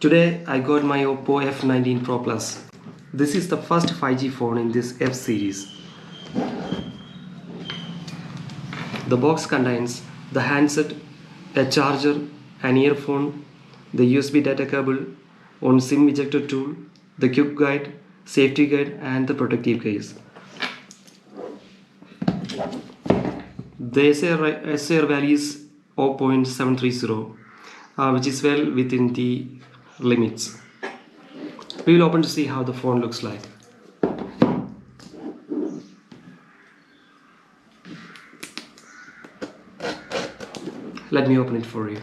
Today I got my Oppo F19 Pro Plus. This is the first 5G phone in this F series. The box contains the handset, a charger, an earphone, the USB data cable, one SIM ejector tool, the quick guide, safety guide and the protective case. The SAR value is 0.730, which is well within the limits. We will open to see how the phone looks like. Let me open it for you.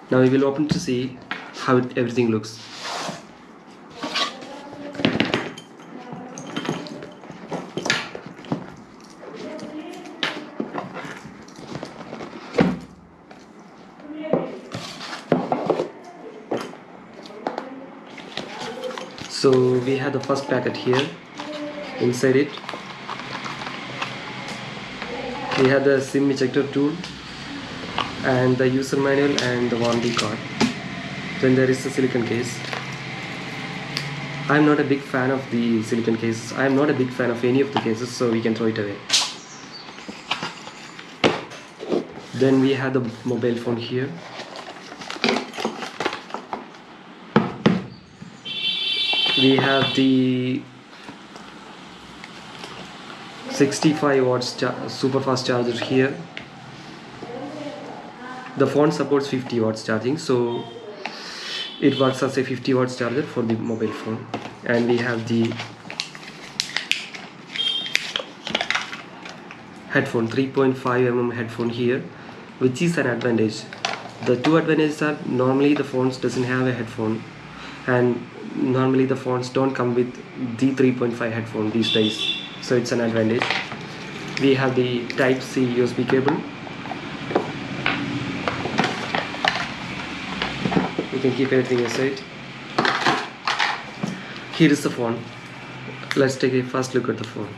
Now we will open to see how everything looks. So we have the first packet here. Inside it we have the SIM ejector tool and the user manual and the warranty card. Then there is the silicone case. I am not a big fan of the silicone cases. I am not a big fan of any of the cases, so we can throw it away. Then we have the mobile phone here. We have the 65 watts super fast charger here. The phone supports 50 watts charging, so it works as a 50 watts charger for the mobile phone. And we have the headphone, 3.5mm headphone here, which is an advantage. The two advantages are normally the phones doesn't have a headphone, and normally the phones don't come with the 3.5 headphone these days, so it's an advantage. We have the Type-C USB cable. You can keep everything aside. Here is the phone. Let's take a first look at the phone.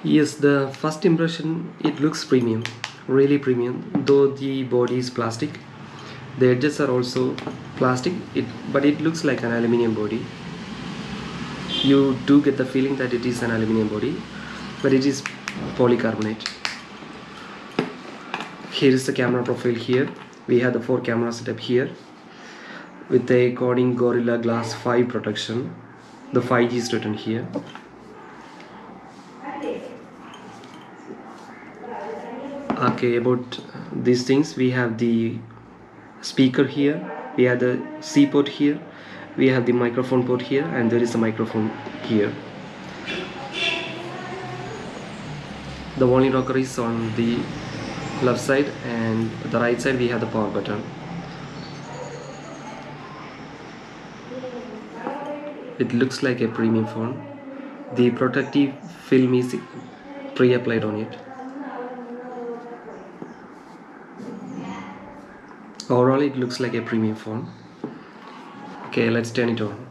Yes, the first impression, it looks premium, really premium, though the body is plastic. The edges are also plastic, but it looks like an aluminium body. You do get the feeling that it is an aluminium body, but it is polycarbonate. Here is the camera profile here. We have the 4 camera setup here with a Corning Gorilla Glass 5 protection. The 5G is written here. Okay, about these things, we have the speaker here, we have the C port here, we have the microphone port here, and there is a microphone here. The volume rocker is on the left side, and the right side we have the power button. It looks like a premium phone. The protective film is pre-applied on it. Overall, it looks like a premium phone. Okay, let's turn it on.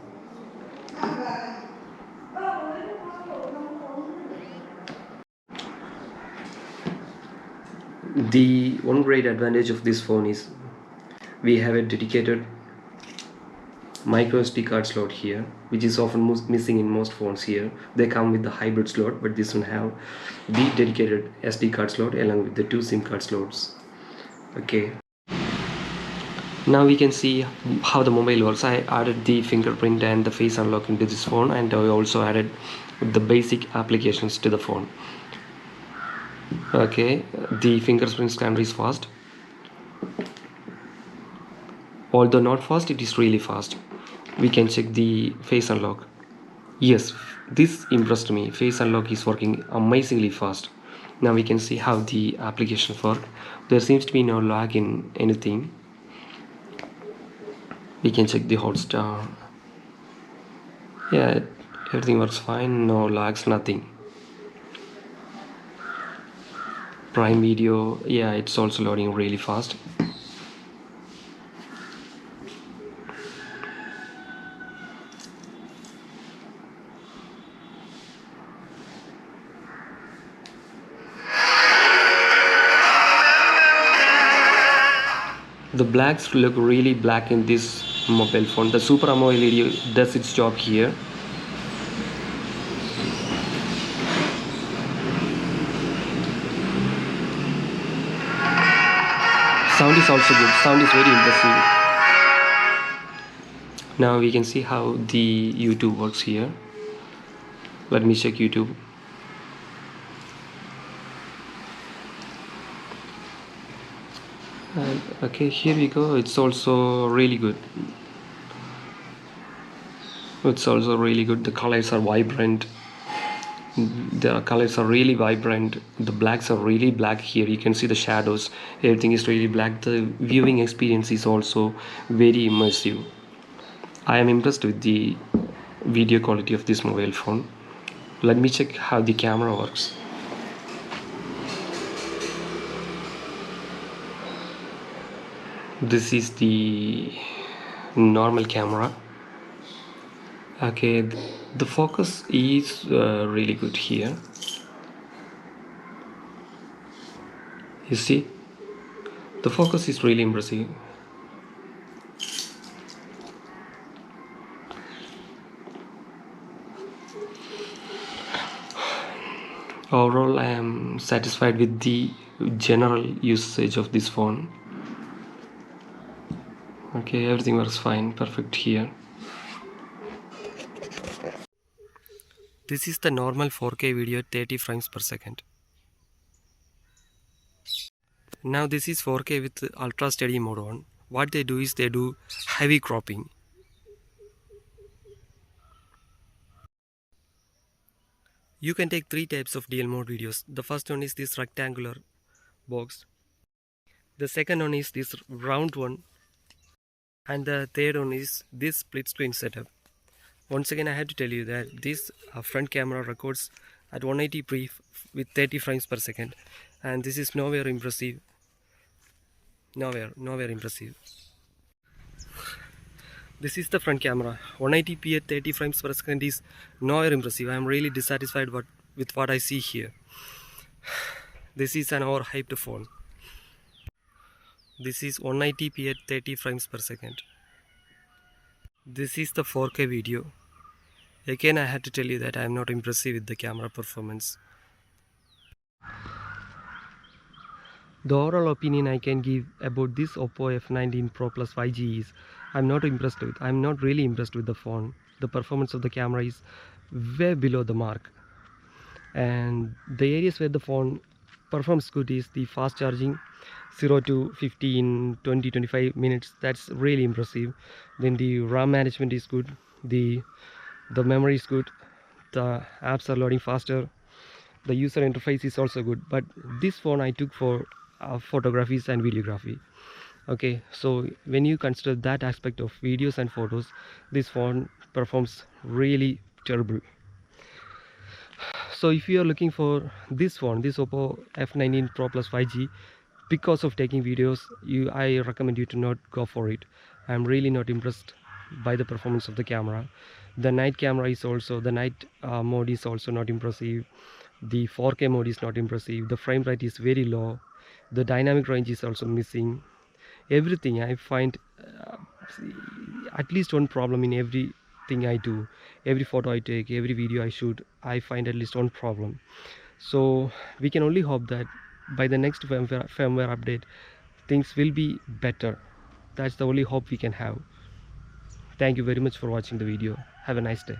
The one great advantage of this phone is we have a dedicated micro SD card slot here, which is often missing in most phones here. They come with the hybrid slot, but this one have the dedicated SD card slot along with the 2 SIM card slots. Okay. Now we can see how the mobile works. I added the fingerprint and the face unlock into this phone, and I also added the basic applications to the phone. Okay, the fingerprint scanner is fast. Although not fast, it is really fast. We can check the face unlock. Yes, this impressed me. Face unlock is working amazingly fast. Now we can see how the applications work. There seems to be no lag in anything. We can check the Hotstar. Yeah, everything works fine. No lags, nothing. Prime Video, yeah, it's also loading really fast. The blacks look really black in this mobile phone. The Super AMOLED LED does its job here. Sound is also good. Sound is very impressive. Now we can see how the YouTube works here. Let me check YouTube. Okay, here we go. It's also really good. It's also really good. The colors are vibrant. The colors are really vibrant. The blacks are really black here. You can see the shadows. Everything is really black. The viewing experience is also very immersive. I am impressed with the video quality of this mobile phone. Let me check how the camera works. This is the normal camera. Okay, the focus is really good here. You see, the focus is really impressive. Overall, I am satisfied with the general usage of this phone. Okay, everything works fine, perfect here. This is the normal 4K video at 30 frames per second. Now this is 4K with ultra steady mode on. What they do is they do heavy cropping. You can take three types of DL mode videos. The first one is this rectangular box. The second one is this round one. And the third one is this split screen setup. Once again, I have to tell you that this front camera records at 180p with 30 frames per second, and this is nowhere impressive. Nowhere impressive. This is the front camera. 180p at 30 frames per second is nowhere impressive. I am really dissatisfied with what I see here. This is an overhyped phone. This is 180p at 30 frames per second. This is the 4K video. Again, I had to tell you that I am not impressed with the camera performance. The overall opinion I can give about this Oppo F19 Pro plus 5G is I'm not really impressed with the phone. The performance of the camera is way below the mark. And the areas where the phone performs good is the fast charging, 0 to 50 in 20-25 minutes. That's really impressive. Then the RAM management is good. The memory is good. The apps are loading faster. The user interface is also good. But this phone I took for photographies and videography. Okay, so when you consider that aspect of videos and photos, this phone performs really terrible. So if you are looking for this phone, this Oppo F19 Pro plus 5G, because of taking videos, I recommend you to not go for it. I'm really not impressed by the performance of the camera. The night camera is also, the night mode is also not impressive. The 4K mode is not impressive. The frame rate is very low. The dynamic range is also missing. Everything I find at least one problem in everything I do. Every photo I take, every video I shoot, I find at least one problem. So we can only hope that by the next firmware update things will be better. That's the only hope we can have. Thank you very much for watching the video. Have a nice day.